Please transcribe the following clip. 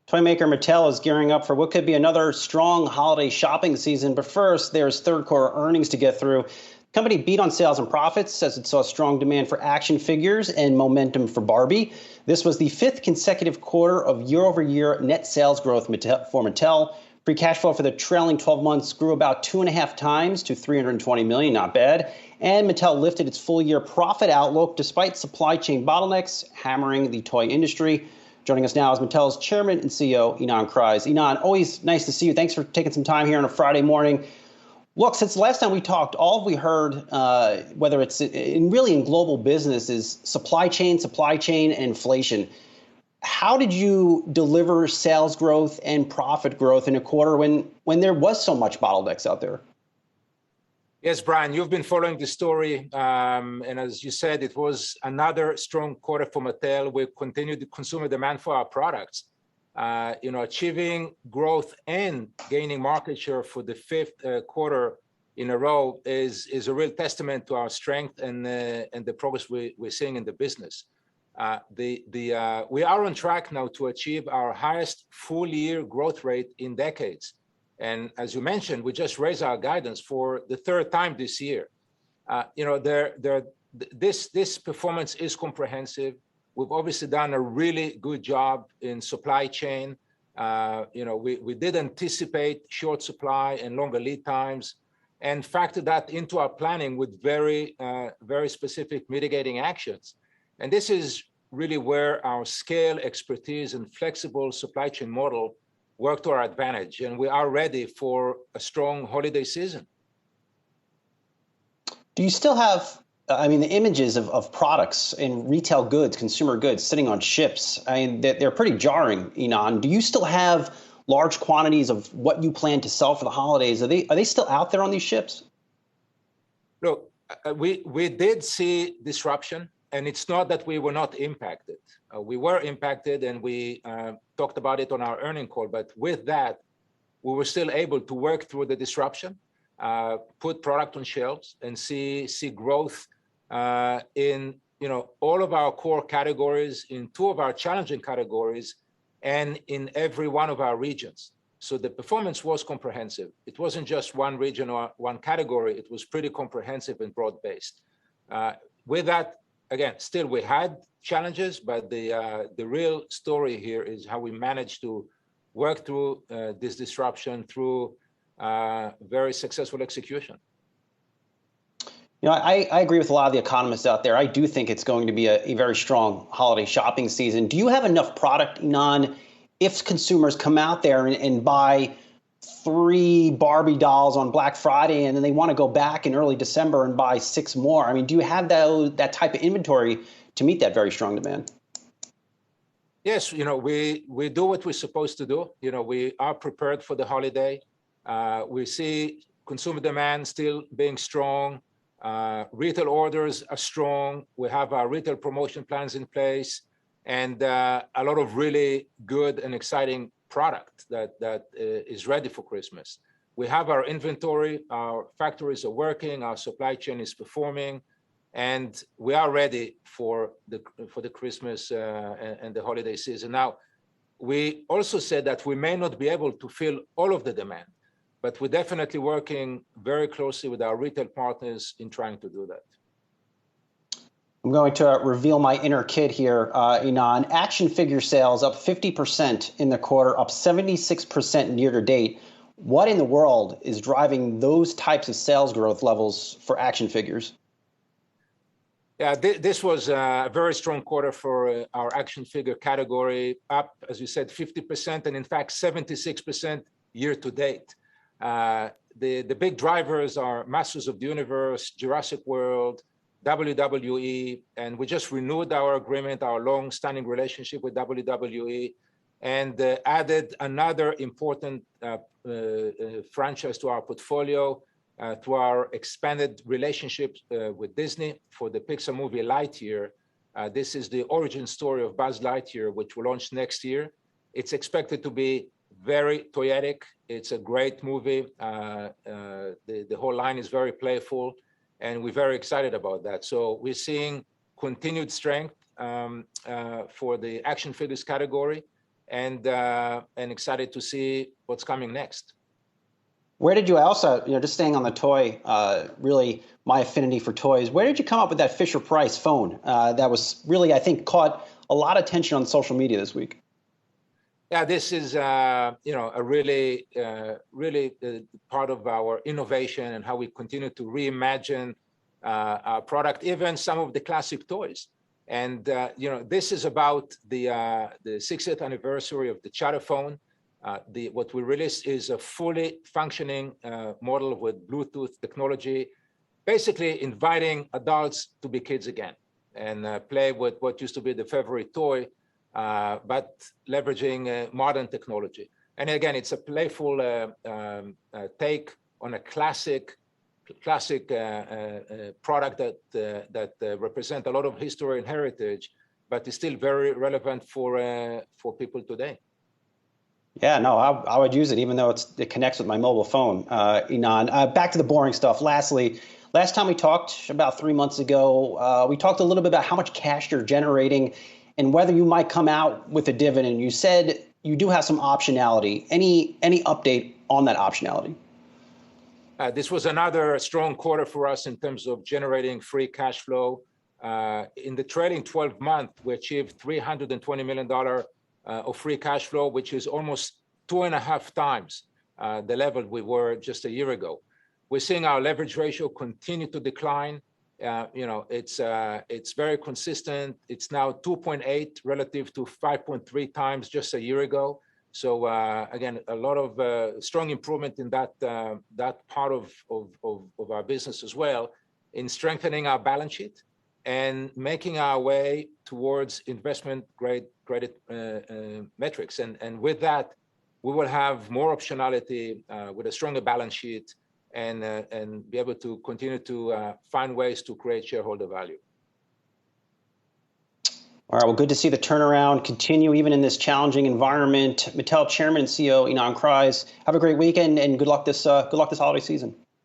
Toy maker Mattel is gearing up for what could be another strong holiday shopping season. But first, there's third quarter earnings to get through. The company beat on sales and profits as it saw strong demand for action figures and momentum for Barbie. This was the fifth consecutive quarter of year-over-year net sales growth for Mattel. Free cash flow for the trailing 12 months grew about 2.5 times to $320 million, not bad. And Mattel lifted its full-year profit outlook despite supply chain bottlenecks hammering the toy industry. Joining us now is Mattel's Chairman and CEO, Ynon Kreiz. Ynon, always nice to see you. Thanks for taking some time here on a Friday morning. Look, since the last time we talked, all we heard, whether it's really in global business, is supply chain, and inflation. How did you deliver sales growth and profit growth in a quarter when there was so much bottlenecks out there? Yes, Brian, you've been following the story. And as you said, it was another strong quarter for Mattel. We continued the consumer demand for our products. Achieving growth and gaining market share for the fifth quarter in a row is a real testament to our strength and the progress we're seeing in the business. We are on track now to achieve our highest full-year growth rate in decades. And as you mentioned, we just raised our guidance for the third time this year. This performance is comprehensive. We've obviously done a really good job in supply chain. We did anticipate short supply and longer lead times, and factored that into our planning with very specific mitigating actions. And this is really where our scale, expertise, and flexible supply chain model work to our advantage, and we are ready for a strong holiday season. Do you still have, the images of products in retail goods, consumer goods, sitting on ships? They're pretty jarring, Ynon. Do you still have large quantities of what you plan to sell for the holidays? Are they still out there on these ships? Look, we did see disruption, and it's not that we were not impacted. We were impacted, and we talked about it on our earnings call. But with that, we were still able to work through the disruption, put product on shelves, and see growth in all of our core categories, in two of our challenging categories, and in every one of our regions. So the performance was comprehensive. It wasn't just one region or one category. It was pretty comprehensive and broad-based. With that, again, still we had challenges, but the real story here is how we managed to work through this disruption through very successful execution. I agree with a lot of the economists out there. I do think it's going to be a very strong holiday shopping season. Do you have enough product, Ynon, if consumers come out there and buy 3 Barbie dolls on Black Friday, and then they want to go back in early December and buy 6 more? Do you have that type of inventory to meet that very strong demand? Yes, we do what we're supposed to do. We are prepared for the holiday. We see consumer demand still being strong. Retail orders are strong. We have our retail promotion plans in place, and a lot of really good and exciting product that is ready for Christmas. We have our inventory, our factories are working, our supply chain is performing, and we are ready for the Christmas and the holiday season. Now, we also said that we may not be able to fill all of the demand, but we're definitely working very closely with our retail partners in trying to do that. I'm going to reveal my inner kid here, Ynon. Action figure sales up 50% in the quarter, up 76% year to date. What in the world is driving those types of sales growth levels for action figures? Yeah, this was a very strong quarter for our action figure category, up, as you said, 50%, and in fact, 76% year to date. The big drivers are Masters of the Universe, Jurassic World, WWE, and we just renewed our agreement, our long-standing relationship with WWE, and added another important franchise to our portfolio through our expanded relationship with Disney for the Pixar movie Lightyear. This is the origin story of Buzz Lightyear, which will launch next year. It's expected to be very toyetic. It's a great movie. The whole line is very playful, and we're very excited about that. So we're seeing continued strength for the action figures category. and excited to see what's coming next. Where did you also, just staying on the toy, really my affinity for toys, where did you come up with that Fisher-Price phone that was really, I think, caught a lot of attention on social media this week? Yeah, this is, a really part of our innovation and how we continue to reimagine our product, even some of the classic toys. And, this is about the 60th anniversary of the Chatter phone. What we released is a fully functioning model with Bluetooth technology, basically inviting adults to be kids again and play with what used to be the favorite toy, but leveraging modern technology. And again, it's a playful take on a classic product that represent a lot of history and heritage, but is still very relevant for people today. Yeah, no, I would use it, even though it connects with my mobile phone. Ynon, back to the boring stuff. Lastly, last time we talked about 3 months ago, we talked a little bit about how much cash you're generating and whether you might come out with a dividend. You said you do have some optionality. Any update on that optionality? This was another strong quarter for us in terms of generating free cash flow. In the trailing 12 months, we achieved $320 million of free cash flow, which is almost 2.5 times the level we were just a year ago. We're seeing our leverage ratio continue to decline. It's very consistent. It's now 2.8 relative to 5.3 times just a year ago. So again, a lot of strong improvement in that part of our business as well, in strengthening our balance sheet and making our way towards investment grade credit metrics. And with that, we will have more optionality with a stronger balance sheet and be able to continue to find ways to create shareholder value. All right, well, good to see the turnaround continue even in this challenging environment. Mattel Chairman and CEO Ynon Kreiz, have a great weekend and good luck this holiday season.